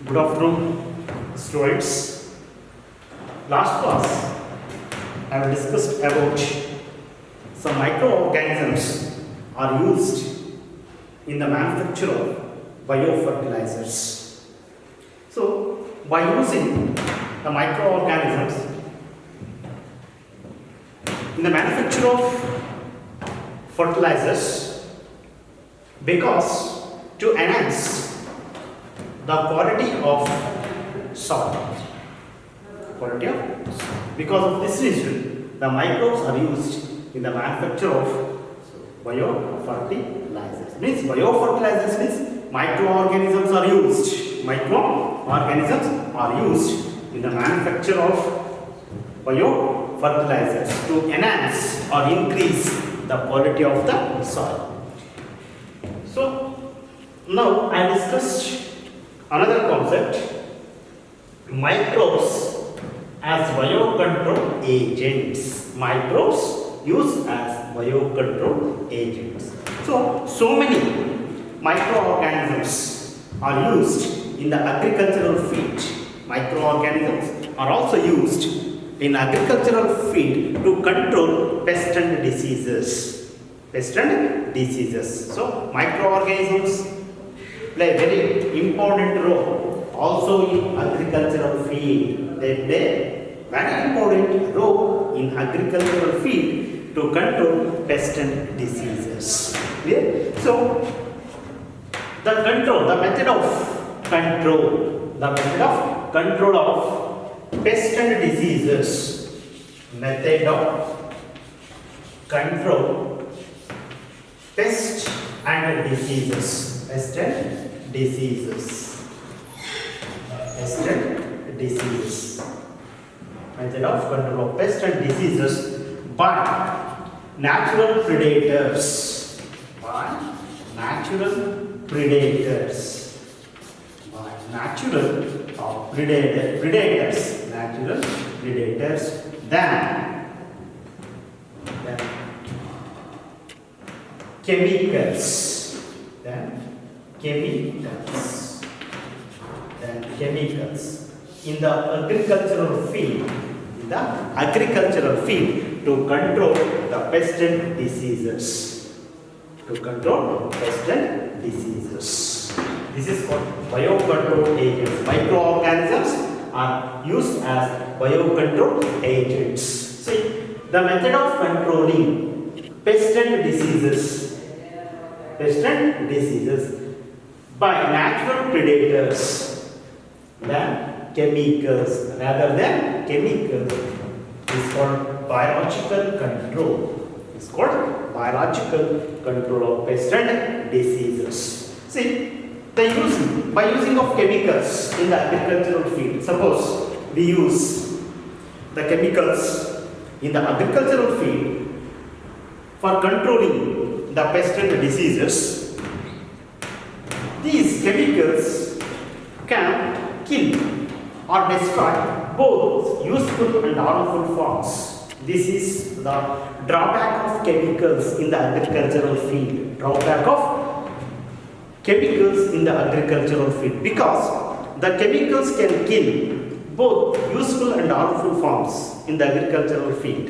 Good afternoon, students. Last class, I have discussed about some microorganisms are used in the manufacture of biofertilizers. So, by using the microorganisms in the manufacture of fertilizers, because to enhance the quality of soil. Because of this reason, the microbes are used in the manufacture of biofertilizers. Means biofertilizers means microorganisms are used. Microorganisms are used in the manufacture of biofertilizers to enhance or increase the quality of the soil. So now I discussed another concept, microbes as biocontrol agents. Microbes used as biocontrol agents. So many microorganisms are used in the agricultural field. Microorganisms are also used in agricultural field to control pests and diseases. So microorganisms play a very important role also in agricultural field. They play very important role in agricultural field to control pests and diseases. Clear? So the method of control of pests and diseases. Method of control pests and diseases. Pest and diseases. Method of control of pests and diseases by natural predators. Then chemicals in the agricultural field to control the pests and diseases. This is called biocontrol agents. Microorganisms are used as biocontrol agents. See, the method of controlling pests and diseases by natural predators rather than chemicals is called biological control. Of pests and diseases. See, by using of chemicals in the agricultural field. Suppose we use the chemicals in the agricultural field for controlling the pests and diseases. These chemicals can kill or destroy both useful and harmful forms. This is the drawback of chemicals in the agricultural field. Because the chemicals can kill both useful and harmful forms in the agricultural field.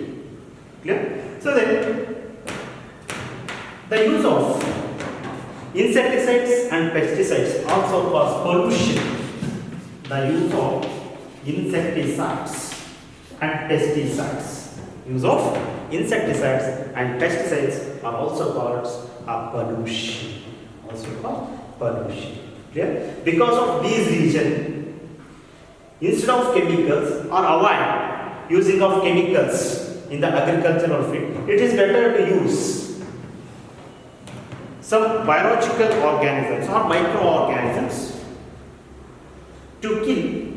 Clear? So then, the use of insecticides and pesticides also cause pollution. The use of insecticides and pesticides. Are also called pollution. Clear? Because of these reasons, instead of chemicals or avoid using of chemicals in the agricultural field, it is better to use some biological organisms or microorganisms to kill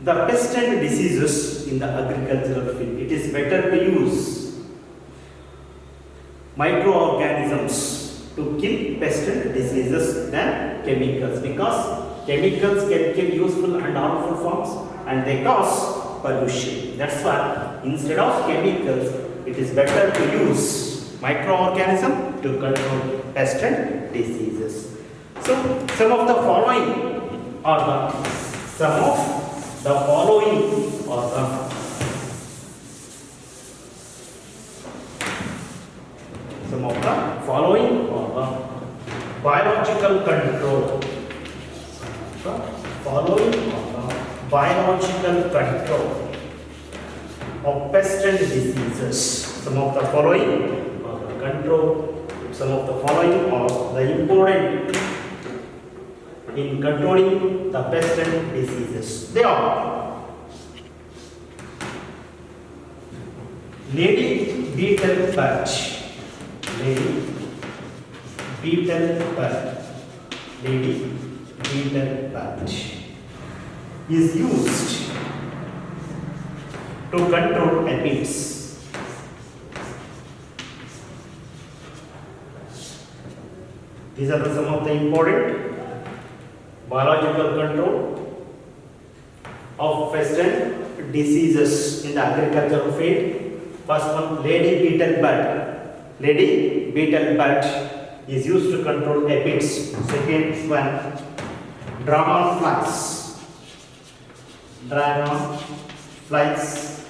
the pests and diseases in the agricultural field. It is better to use microorganisms to kill pests and diseases than chemicals, because chemicals can kill useful and harmful forms and they cause pollution. That's why instead of chemicals, it is better to use microorganism to control pests and diseases. So some of the following are the some of the following are the some of the following are the biological control. The following are the biological control of pest and diseases. Some of the following are the control. Some of the following are the important in controlling the pest and diseases. They are lady beetle patch. Lady beetle patch. Lady beetle patch is used to control aphids. These are some of the important biological control of pest and diseases in the agricultural field. First one, lady beetle bat. Lady beetle bat is used to control aphids. Second one, dragon flies. Dragon flies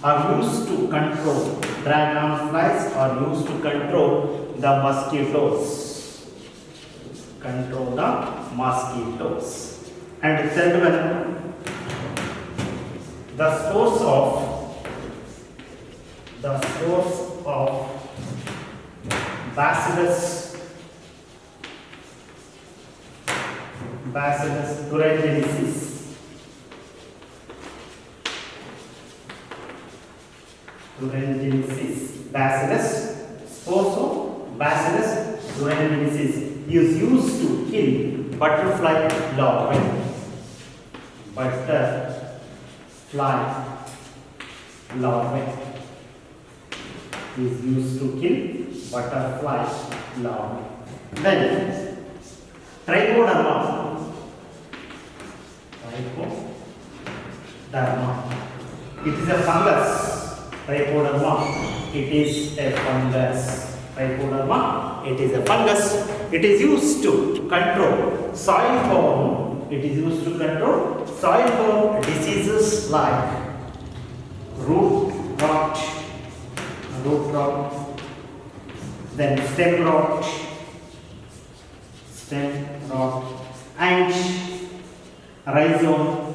are used to control. Dragon flies are used to control the mosquitoes. Control the mosquitoes. And third one, the source of Bacillus thuringiensis. Source of Bacillus thuringiensis is used to kill butterfly larvae. Butterfly larvae is used to kill butterfly larvae. Then trichoderma. It is a fungus. Trichoderma. It is a fungus. Trichoderma. It is a fungus. It is used to control soil-borne. It is used to control soil-borne diseases like root rot, then stem rot, and rhizome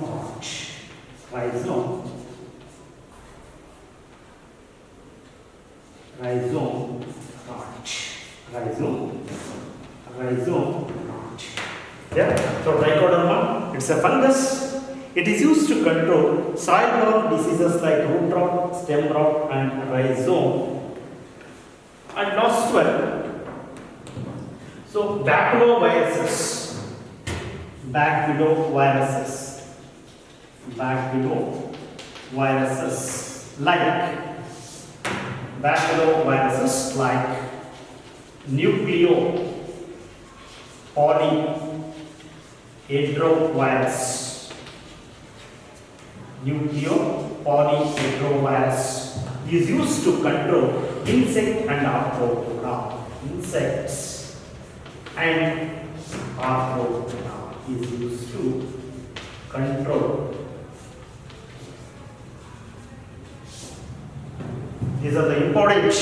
rot. Yeah, so trichoderma, it's a fungus. It is used to control soil-borne diseases like root rot, stem rot, and rhizome. And last one, so baculoviruses like nucleopolyhedrovirus is used to control insect and arthropod. Insects and arthropod is used to control. These are the important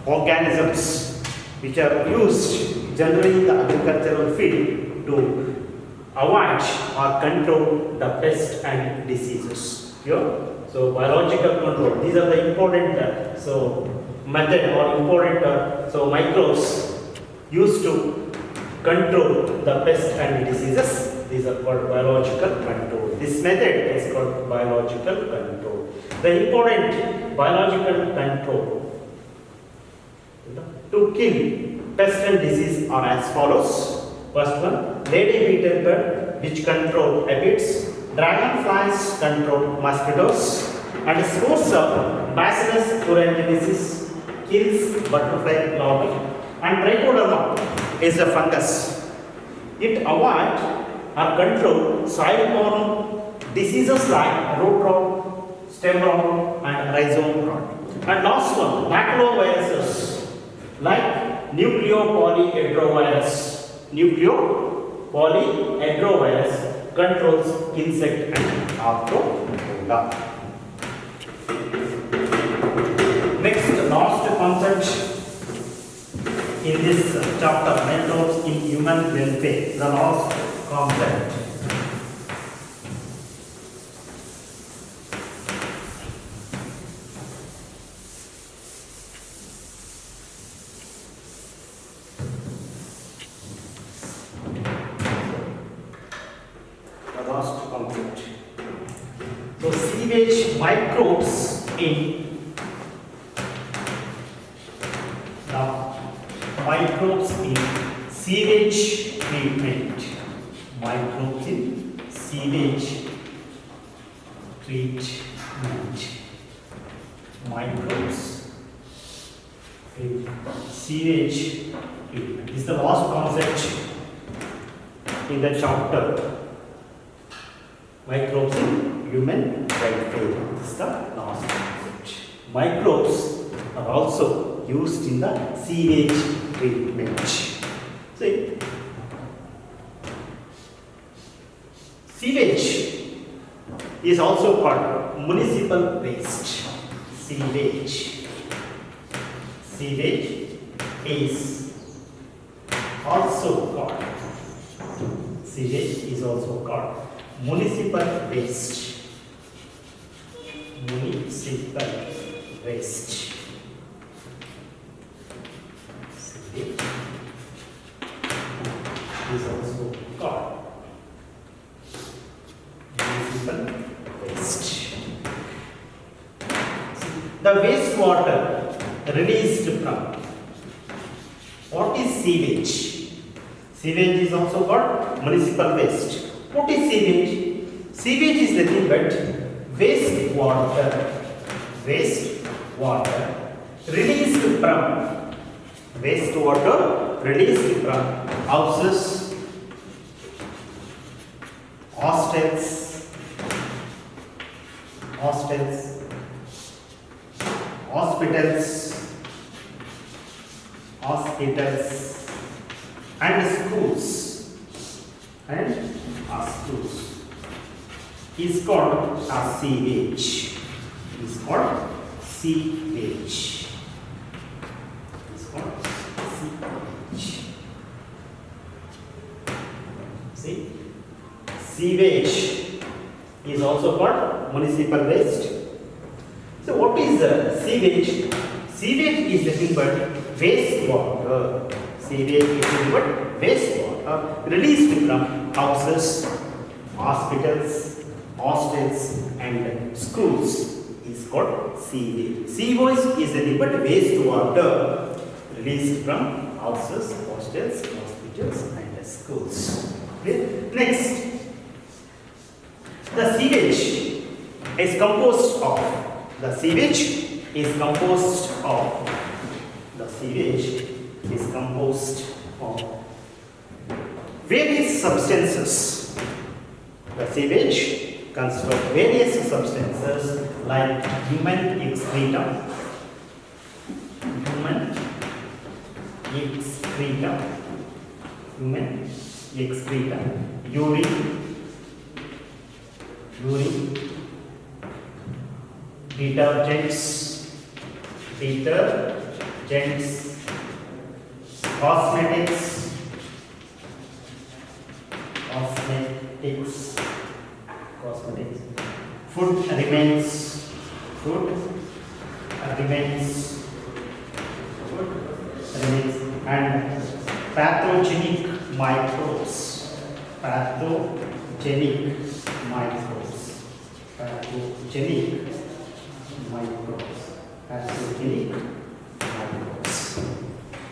organisms which are used generally in the agricultural field to avoid or control the pests and diseases. Here, so biological control. These are the important method or important microbes used to control the pests and diseases. These are called biological control. This method is called biological control. The important biological control to kill pest and disease are as follows. First one, lady beetle bird, which control aphids. Dragonflies control mosquitoes. And source of Bacillus thuringiensis kills butterfly larvae. And trichoderma is a fungus. It avoids or control soil-borne diseases like root rot, stem rot, and rhizome rot. And last one, baculoviruses like nucleopolyhedrovirus. polyhedrovirus controls insect and arthropoda. Next, last concept in this chapter, microbes in human welfare. The last concept. So, sewage microbes in sewage treatment. Microbes in sewage treatment. Microbes in sewage treatment. This is the last concept in the chapter. Microbes in human welfare. This is the last concept. Microbes are also used in the sewage treatment. See, sewage is also called municipal waste. Sewage is also called municipal waste. Municipal waste. Sewage is also called municipal waste. The wastewater released from what is sewage? Sewage is also called municipal waste. What is sewage? Sewage is nothing but wastewater released from houses, hostels, hospitals and schools is called as sewage. See, sewage is also called municipal waste. So what is sewage? Sewage is nothing but wastewater. Released from houses, hospitals, hostels and schools is called sewage. Sewage is nothing but wastewater released from houses, hostels, hospitals and schools. Okay? Next, the sewage is composed of various substances. The sewage consists of various substances like human excreta, urine, detergents, cosmetics, food remains, and pathogenic microbes.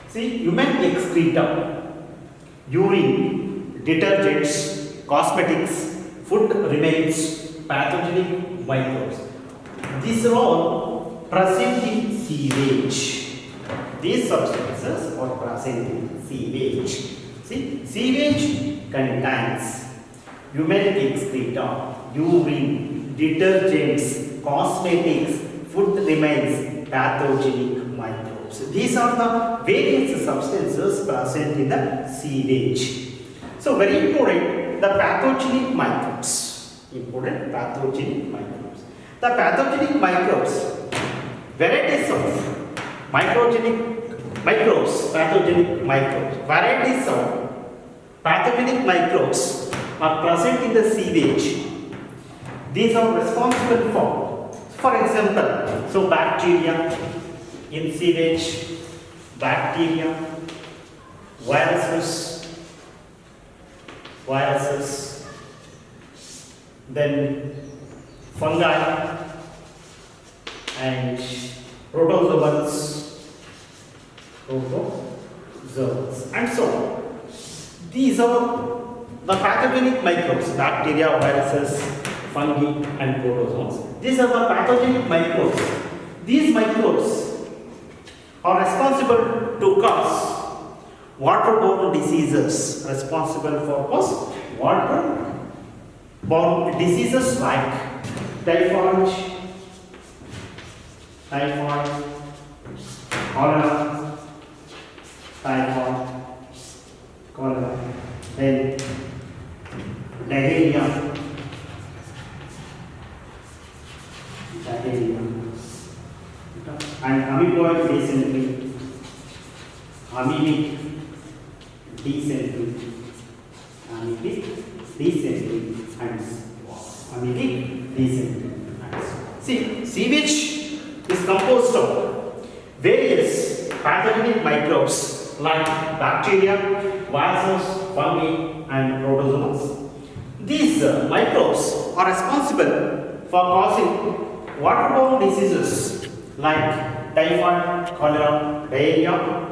See, human excreta, urine, detergents, cosmetics, food remains, pathogenic microbes. These are all present in sewage. These substances are present in sewage. See, sewage contains human excreta, urine, detergents, cosmetics, food remains, pathogenic microbes. These are the various substances present in the sewage. So So very important, the pathogenic microbes. Important pathogenic microbes. The pathogenic microbes, varieties of pathogenic microbes, varieties of pathogenic microbes are present in the sewage. These are responsible for example, so bacteria in sewage, bacteria, viruses, then fungi and protozoans, and so on. These are the pathogenic microbes, bacteria, viruses, fungi and protozoans. These are the pathogenic microbes. These microbes are responsible to cause waterborne diseases, waterborne diseases like typhoid, cholera, then diarrhea, and amoebic dysentery, See, sewage is composed of various pathogenic microbes like bacteria, viruses, fungi, and protozoans. These microbes are responsible for causing waterborne diseases like typhoid, cholera, diarrhea,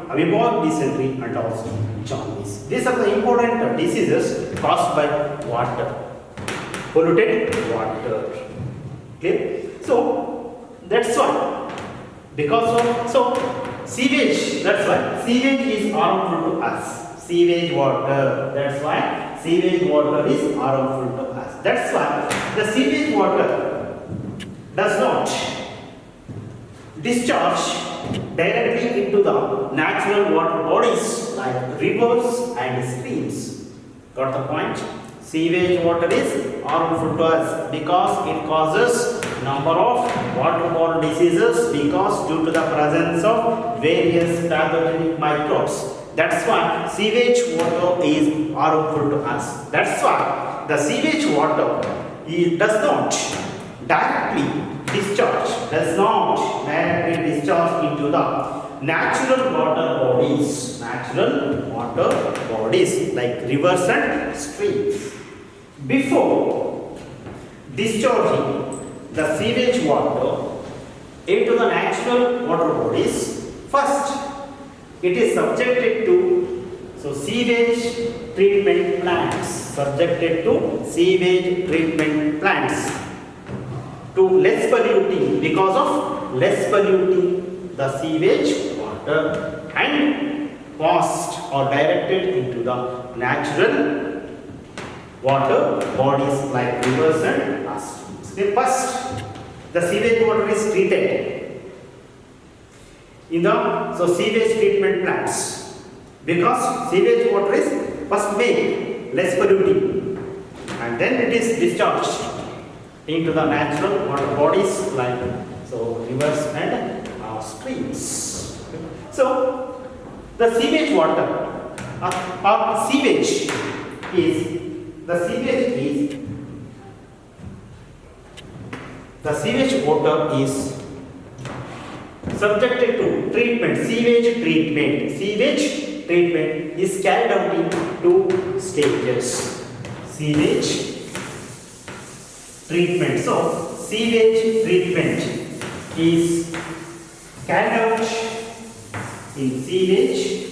amoebic dysentery, and also jaundice. These are the important diseases caused by water, polluted water. Okay? So that's why, sewage. That's why sewage is harmful to us. Sewage water. That's why sewage water is harmful to us. That's why the sewage water does not discharge directly into the natural water bodies like rivers and streams. Got the point? Sewage water is harmful to us because it causes number of waterborne diseases because due to the presence of various pathogenic microbes. That's why sewage water is harmful to us. That's why the sewage water does not directly discharge into the natural water bodies like rivers and streams. Before discharging the sewage water into the natural water bodies, first it is subjected to sewage treatment plants, to less polluting, because of less polluting the sewage water, and passed or directed into the natural water bodies like rivers and streams. First, the sewage water is treated in the sewage treatment plants because sewage water is first made less polluting and then it is discharged into the natural water bodies like rivers and streams. So the sewage water or sewage is the sewage water is subjected to treatment. Sewage treatment is carried out in two stages. Sewage treatment. So sewage treatment is carried out in sewage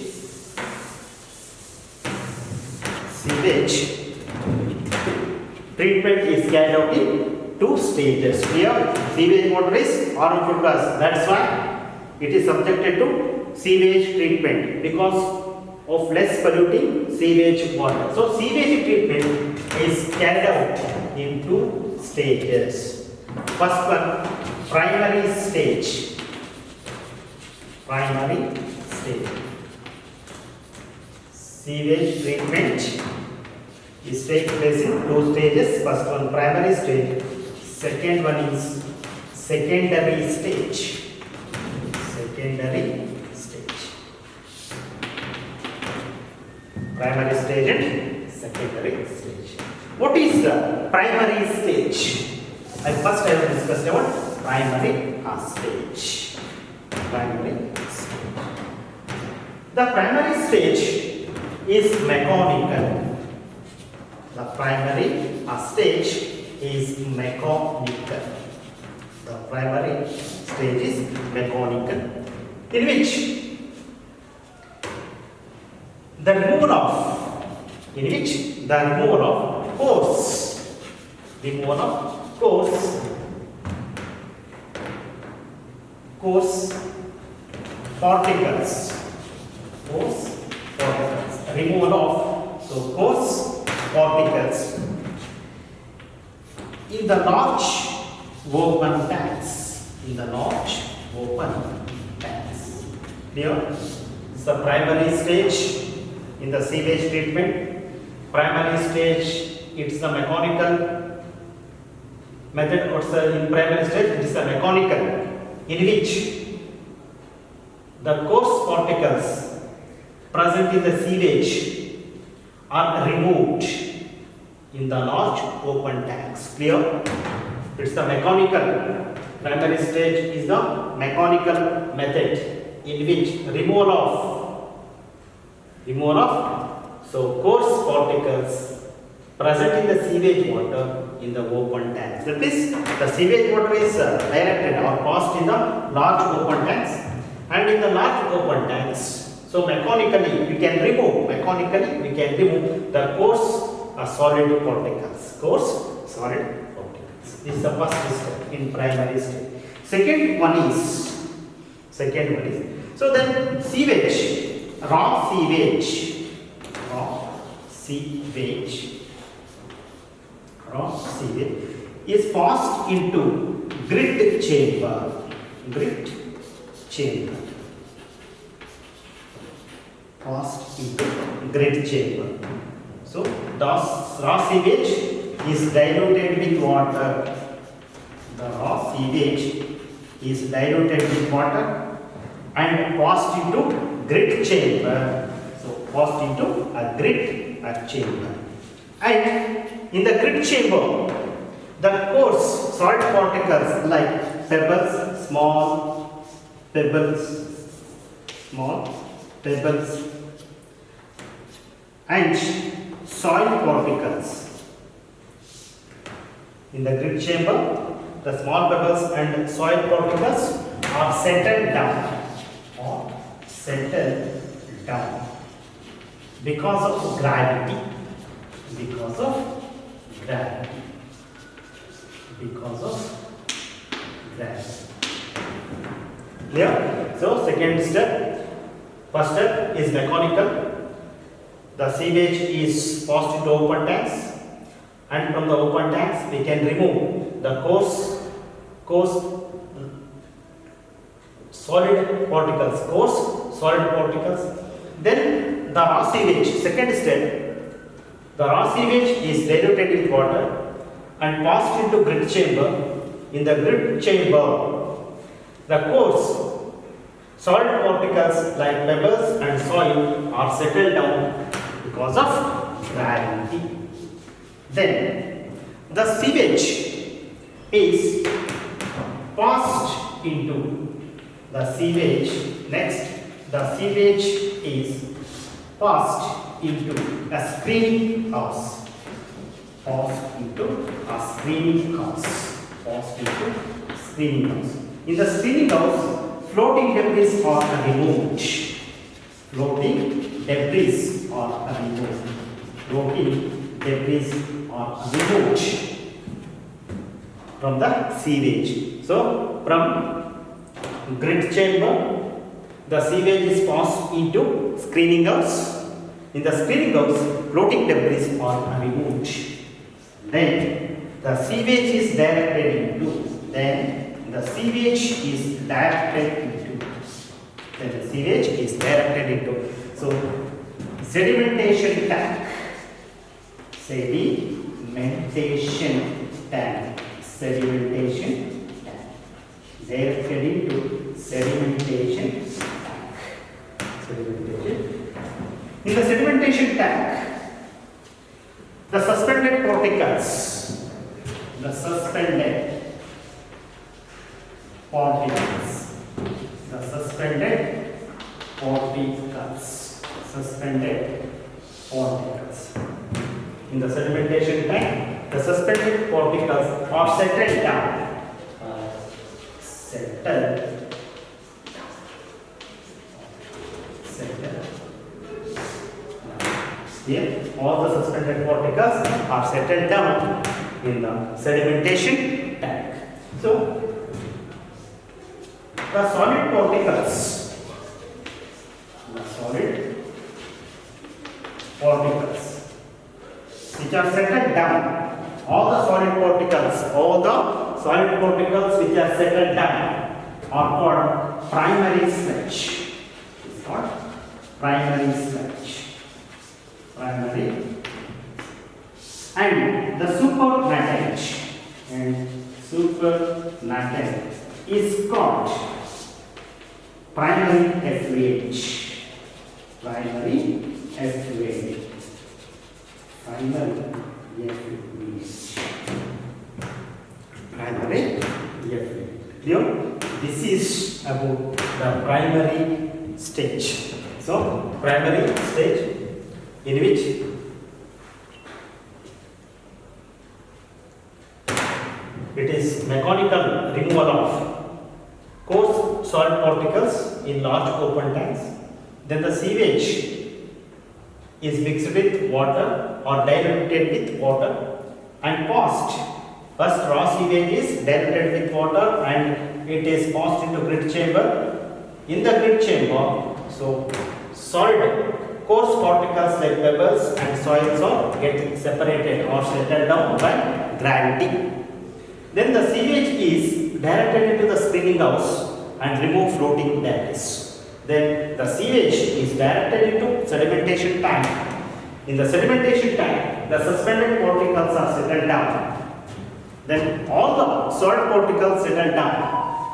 treatment is carried out in two stages. Here, sewage water is harmful to us. That's why it is subjected to sewage treatment because of less polluting sewage water. So, sewage treatment is carried out in two stages. First one, primary stage. Sewage treatment is take place in two stages. First one primary stage, second one is secondary stage. Secondary stage. Primary stage and secondary stage. What is the primary stage? First I will discuss about primary stage. Primary stage. The primary stage is mechanical. The primary stage is mechanical. The primary stage is mechanical, in which the removal of coarse particles, removal of coarse particles in the large open tanks. Clear? This is the primary stage in the sewage treatment. Primary stage, it's the mechanical method. Also in primary stage, it is the mechanical, in which the coarse particles present in the sewage are removed in the large open tanks. Clear? It's the mechanical. Primary stage is the mechanical method, in which removal of coarse particles present in the sewage water in the open tanks. That is, the sewage water is directed or passed in the large open tanks, and in the large open tanks, so mechanically we can remove the coarse solid particles. This is the first step in primary stage. Second one is, so then raw sewage is passed into grit chamber. So the raw sewage is diluted with water. The raw sewage is diluted with water and passed into grit chamber. So passed into a grit chamber. And in the grit chamber, the coarse salt particles like pebbles, small pebbles, and soil particles. In the grit chamber, the small pebbles and soil particles are settled down because of gravity. Clear? So second step, first step is mechanical. The sewage is passed into open tanks, and from the open tanks we can remove the coarse solid particles. Then the raw sewage, second step, the raw sewage is diluted with water and passed into grit chamber. In the grit chamber, the coarse solid particles like pebbles and soil are settled down because of gravity. Then the sewage is passed into the sewage. Next, the sewage is passed into a screening house. In the screening house, floating debris are removed. From the sewage. So, from grit chamber, the sewage is passed into screening house. In the screening house, floating debris are removed. Then the sewage is directed into. So sedimentation tank. Sedimentation tank. Sedimentation tank. Directed into sedimentation tank. Sedimentation. In the sedimentation tank, the suspended particles, the suspended particles in the sedimentation tank, the suspended particles are settled down. Here, all the suspended particles are settled down in the sedimentation tank. So, the solid particles which are settled down, all the solid particles which are settled down are called primary sludge. It's called primary sludge. And the supernatant is called primary effluent. Primary effluent. Clear? This is about the primary stage. So, primary stage in which it is mechanical removal of coarse solid particles in large open tanks. Then the sewage is mixed with water or diluted with water and passed. First, raw sewage is diluted with water and it is passed into grid chamber. In the grid chamber, so solid coarse particles like pebbles and soils are getting separated or settled down by gravity. Then the sewage is directed into the spinning house and remove floating debris. Then the sewage is directed into sedimentation tank. In the sedimentation tank, the suspended particles are settled down. Then all the solid particles settled down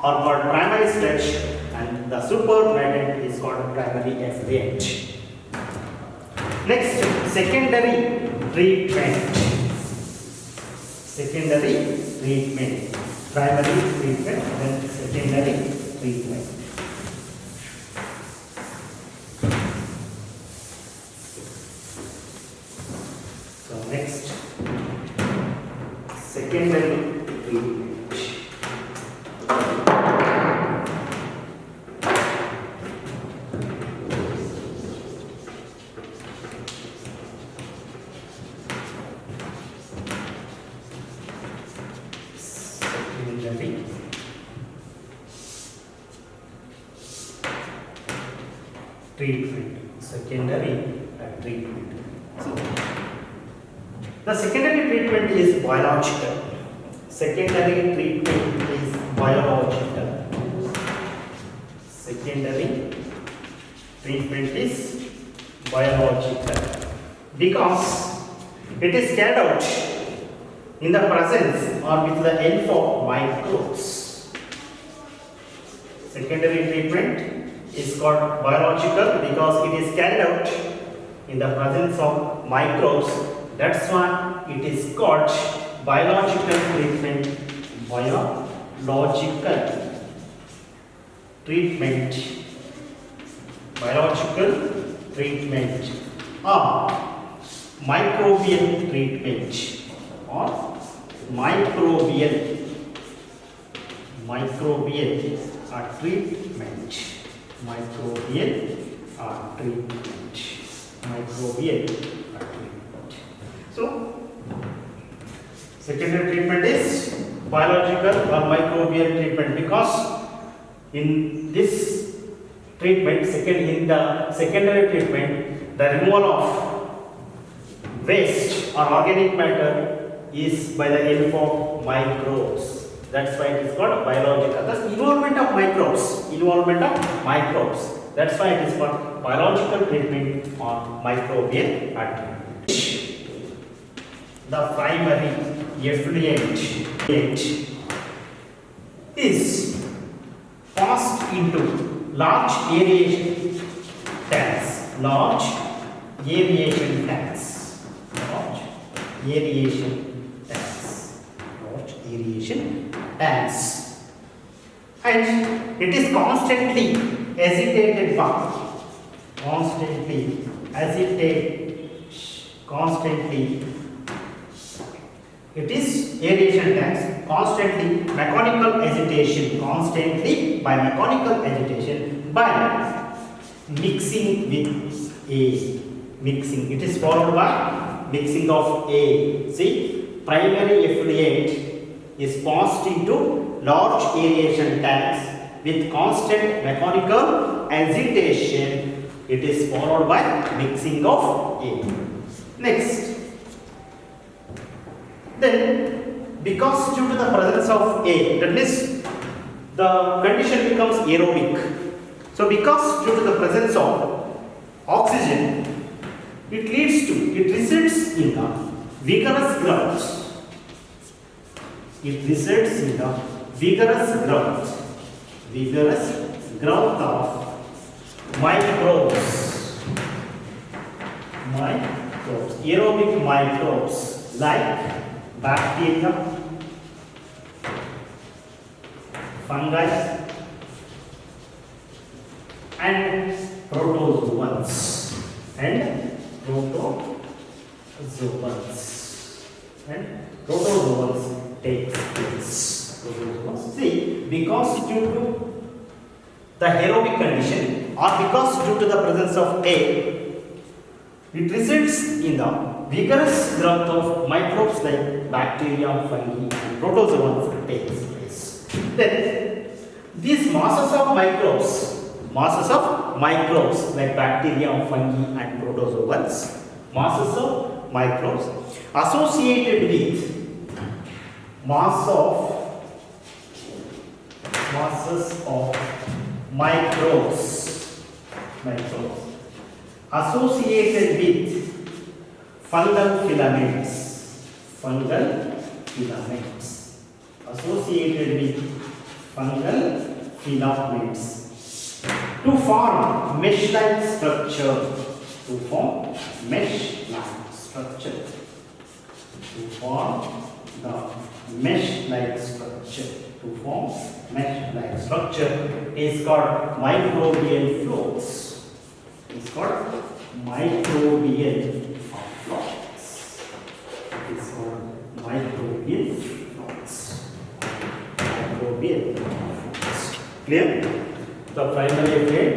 are called primary sludge and the supernatant is called primary effluent. Next, secondary treatment. Primary treatment, then secondary treatment. So next, secondary treatment. Secondary treatment. So, the secondary treatment is biological. Secondary treatment is biological. Secondary treatment is biological because it is carried out in the presence or with the help of microbes. Secondary treatment is called biological because it is carried out in the presence of microbes. That's why it is called biological treatment. Biological treatment or microbial treatment or microbial treatment. So, secondary treatment is biological or microbial treatment because in this treatment, in the secondary treatment, the removal of waste or organic matter is by the help of microbes. That's why it is called biological. That's involvement of microbes. That's why it is called biological treatment or microbial treatment. the primary effluent is passed into large aeration tanks. Large aeration tanks. Large aeration tanks. And it is constantly agitated by it is aeration tanks, constantly by mechanical agitation by mixing with A. It is followed by mixing of A. See, primary effluent is passed into large aeration tanks with constant mechanical agitation. It is followed by mixing of A. Next, then because due to the presence of A, that means the condition becomes aerobic. So because due to the presence of oxygen, it results in the vigorous growth of microbes, aerobic microbes like bacteria, fungi, and protozoans. Protozoans take place. See, because due to the aerobic condition or because due to the presence of A, it results in the vigorous growth of microbes like bacteria, fungi, and protozoans takes place. Then these masses of microbes like bacteria, fungi, and protozoans, masses of microbes associated with masses of microbes associated with fungal filaments to form mesh-like structure. Is called microbial flows. Clear? The primary effluent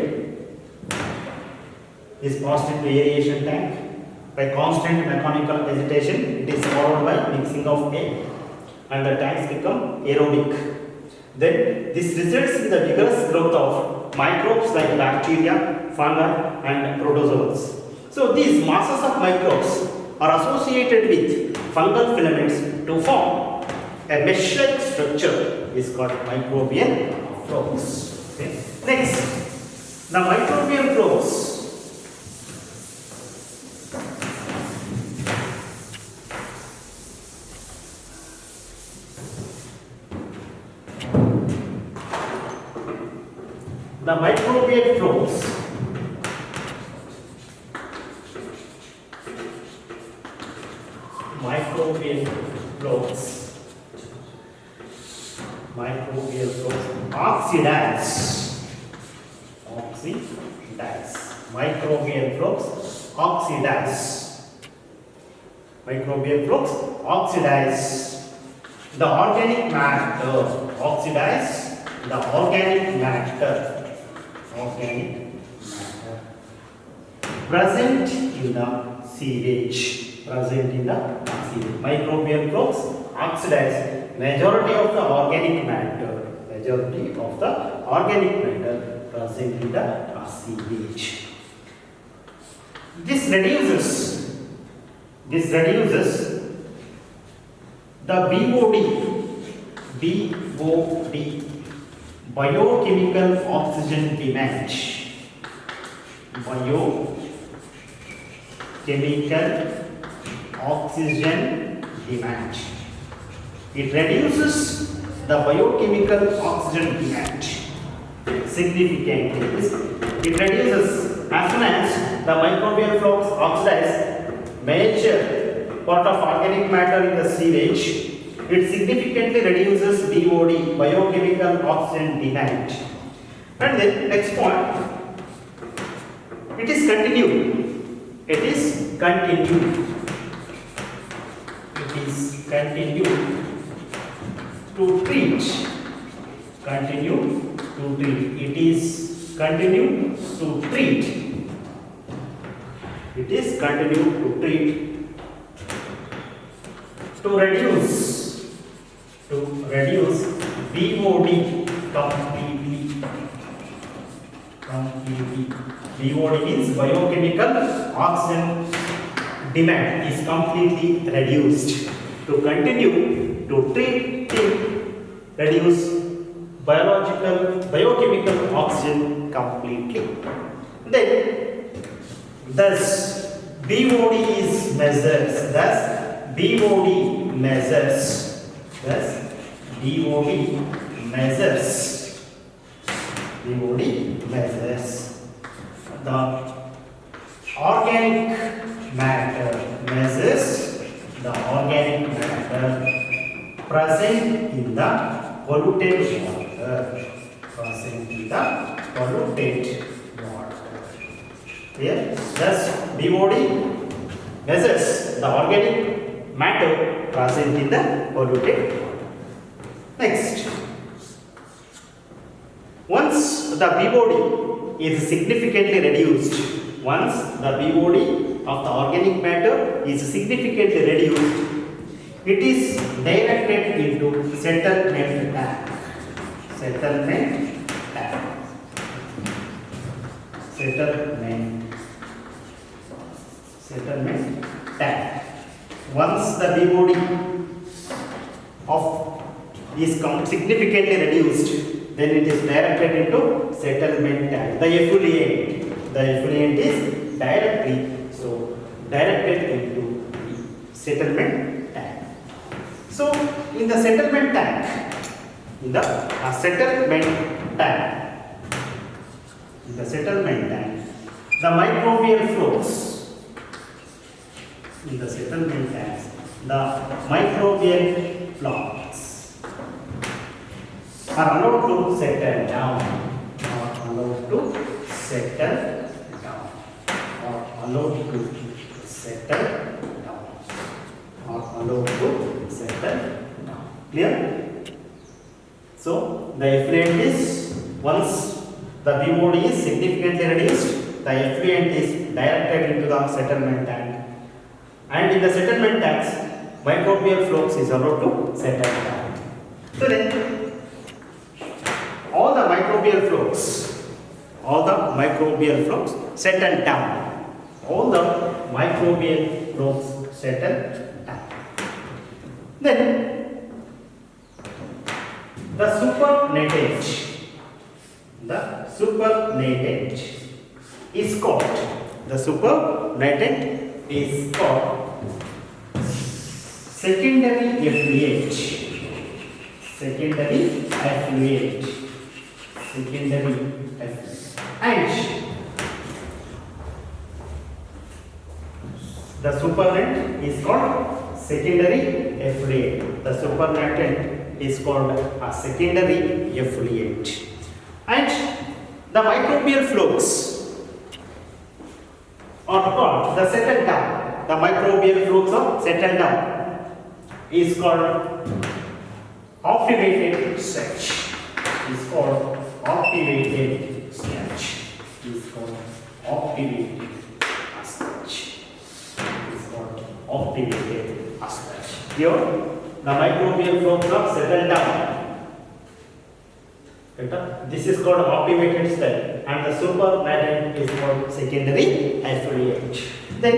is passed into aeration tank by constant mechanical agitation. It is followed by mixing of A, and the tanks become aerobic. Then this results in the vigorous growth of microbes like bacteria, fungi, and protozoans. So these masses of microbes are associated with fungal filaments to form a mesh-like structure is called microbial flows. Okay. Next, the microbial flows oxidize the organic matter present in the sewage. Microbial flows oxidize majority of the organic matter present in the sewage. This reduces the BOD, biochemical oxygen demand. Biochemical oxygen demand. It reduces the biochemical oxygen demand significantly. It reduces as soon as the microbial flux oxidize major part of organic matter in the sewage. It significantly reduces BOD, biochemical oxygen demand. And then next point, it is continued. It is continued. It is continued to treat. Continue to treat. It is continue to treat. It is continue to treat. To reduce BOD completely. BOD means biochemical oxygen demand is completely reduced. To continue to treat, reduce biochemical oxygen completely. Then, thus BOD is measures. Thus BOD measures. Thus BOD measures. BOD measures the organic matter. Measures the organic matter present in the polluted water. Present in the polluted water. Here, thus BOD measures the organic matter present in the polluted water. Next, once the BOD is significantly reduced, once the BOD of the organic matter is significantly reduced, it is directed into settlement tank. Settlement tank. Settlement tank. Once the BOD of is significantly reduced, then it is directed into settlement tank. The effluent is directed into settlement tank. So in the settlement tank, the microbial flows. In the settlement tanks, the microbial flux are allowed to settle down. Clear? So the effluent is, once the BOD is significantly reduced, the effluent is directed into the settlement tank, and in the settlement tanks, microbial flux is allowed to settle down. So then, all the microbial flux settle down. All the microbial flux settle down. Then the supernatant is called secondary effluent. And the supernatant is called secondary effluent. The supernatant is called a secondary effluent. And the microbial flux are called the settle down. The microbial flux of settle down is called activated stage. Is called activated stage. Is called activated stage. Is called activated stage. Here, the microbial flux of settle down. This is called activated stage, and the supernatant is called secondary effluent. Then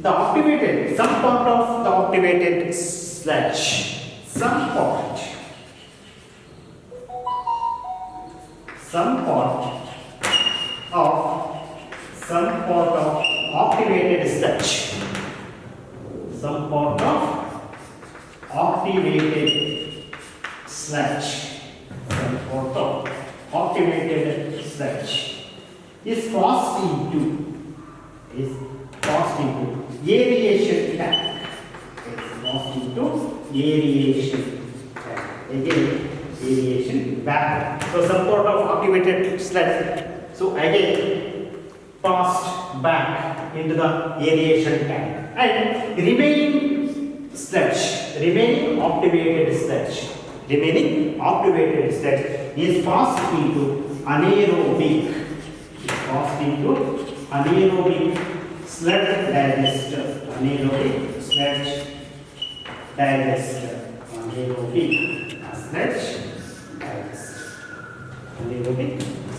the activated, some part of the activated sludge, some part of activated sludge, some part of activated sludge. Some sort of activated sludge is passed into aeration tank. It's passed into aeration tank. Again, aeration back. So some sort of activated sludge. So again, passed back into the aeration tank. And remaining sludge, remaining activated sludge is passed into anaerobic sludge digester. Anaerobic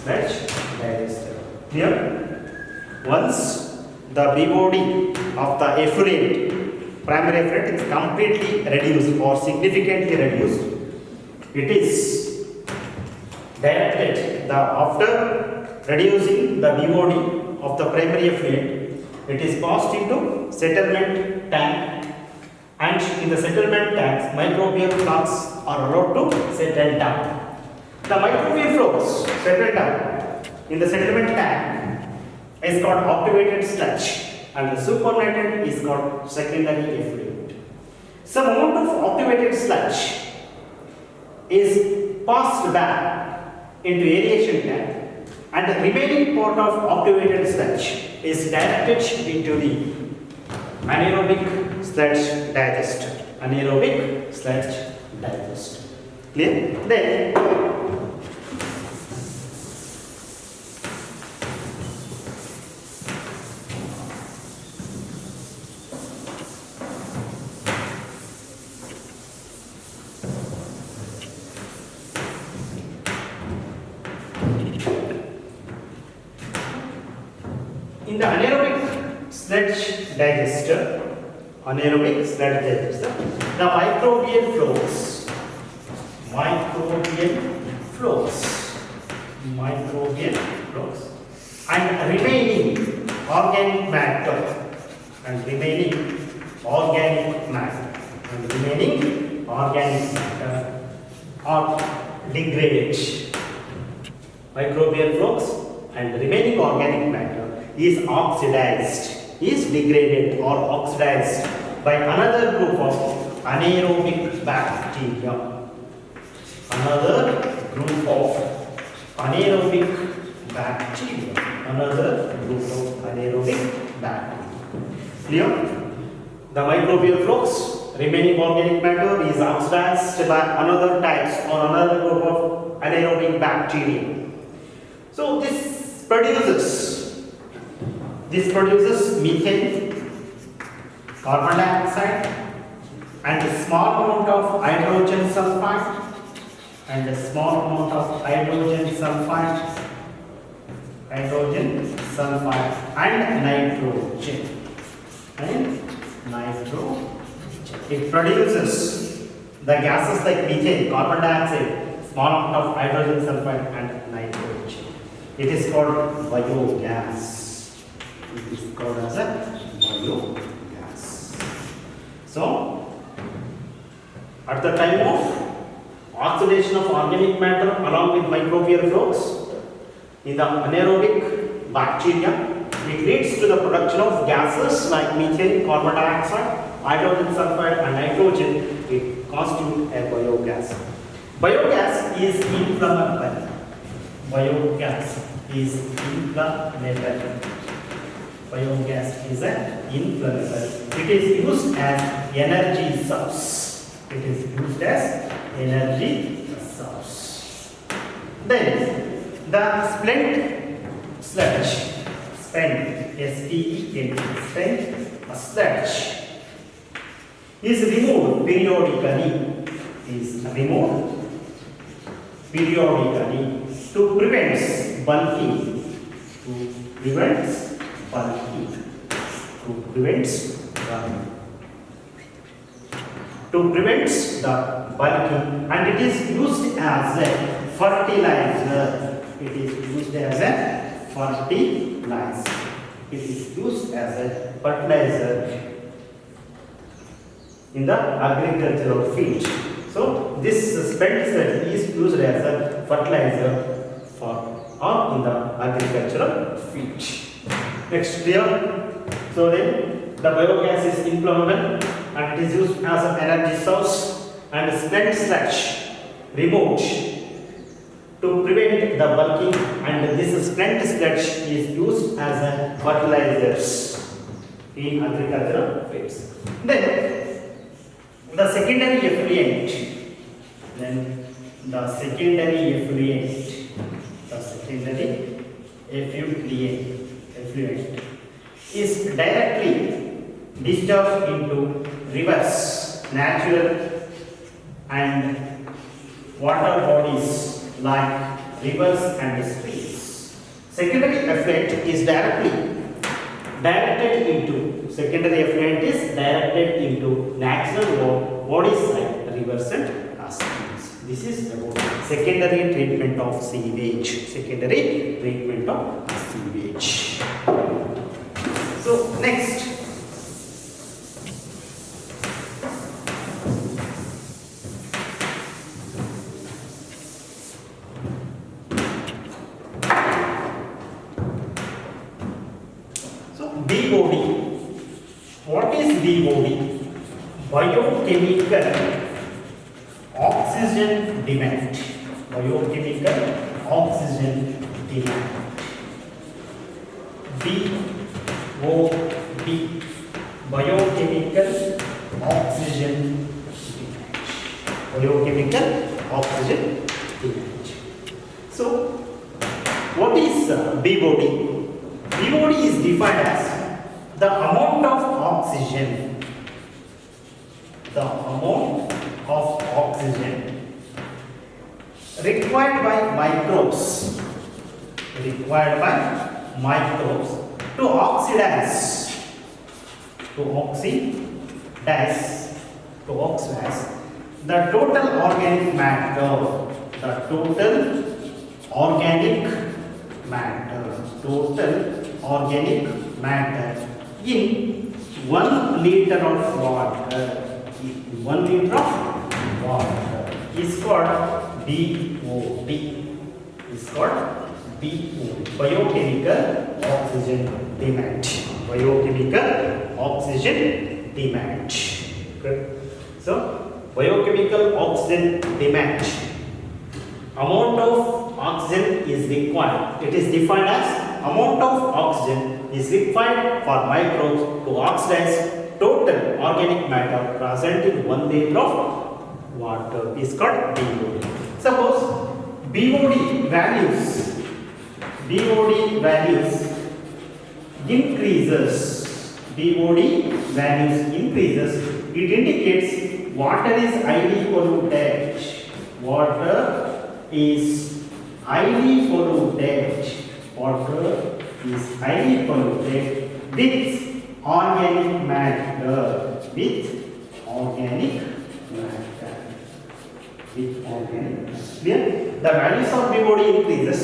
sludge digester. Clear? Once the BOD of the effluent, primary effluent, is completely reduced or significantly reduced, it is directed after reducing the BOD of the primary effluent, it is passed into settlement tank, and in the settlement tanks, microbial flux are allowed to settle down. The microbial flux settle down in the settlement tank is called activated sludge, and the supernatant is called secondary effluent. Some amount of activated sludge is passed back into aeration tank, and the remaining part of activated sludge is directed into the anaerobic sludge digester. Anaerobic sludge digester. Clear? Then in the anaerobic sludge digester, the microbial flows, and remaining organic matter, are degraded. Microbial flows and remaining organic matter is oxidized, is degraded or oxidized by another group of anaerobic bacteria. Clear? The microbial flux, remaining organic matter is oxidized by another types or another group of anaerobic bacteria. So this produces methane, carbon dioxide, and a small amount of hydrogen sulfide, and nitrogen. It produces the gases like methane, carbon dioxide, small amount of hydrogen sulfide, and nitrogen. It is called biogas. It is called as a biogas. So, at the time of oxidation of organic matter along with microbial flux in the anaerobic bacteria, it leads to the production of gases like methane, carbon dioxide, hydrogen sulfide, and nitrogen. It constitutes a biogas. Biogas is inflammable. It is used as energy source. Then the spent sludge, sludge is removed periodically. To prevent bulking. The bulking, and it is used as a fertilizer. in the agricultural field. So this spent sludge is used as a fertilizer for or in the agricultural field. Next, clear? So then the biogas is inflammable and it is used as an energy source, and spent sludge removed to prevent the bulking, and this spent sludge is used as a fertilizers in agricultural fields. Then the secondary effluent. Then the secondary effluent. The secondary effluent is directly discharged into rivers, natural and water bodies like rivers and streams. Secondary effluent is directed into natural bodies like rivers and streams. This is about secondary treatment of sewage. Secondary treatment of sewage. So next, BOD. What is BOD? Biochemical oxygen demand. Biochemical oxygen demand. BOD. Biochemical oxygen demand. Biochemical oxygen demand. So, what is BOD? BOD is defined as the amount of oxygen required by microbes to oxidize the total organic matter in 1 liter of water. 1 liter of water is called BOD. Biochemical oxygen demand. Biochemical oxygen demand. Good. So biochemical oxygen demand. Amount of oxygen is required. It is defined as amount of oxygen is required for microbes to oxidize total organic matter present in 1 liter of water is called BOD. Suppose BOD values increases. It indicates water is highly polluted. Water is highly polluted with organic matter. Clear? The values of BOD increases.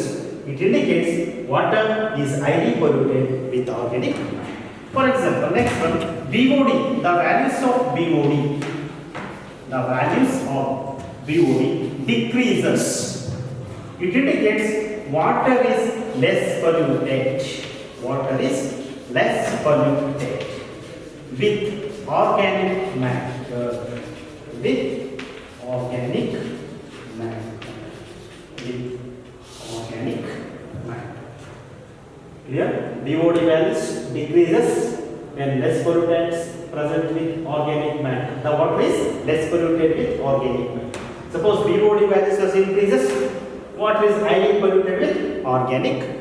It indicates water is highly polluted with organic matter. For example, next one, BOD. The values of BOD decreases. It indicates water is less polluted. With organic matter. Clear? BOD values decreases when less pollutants present with organic matter. The water is less polluted with organic matter. Suppose BOD values increases, water is highly polluted with organic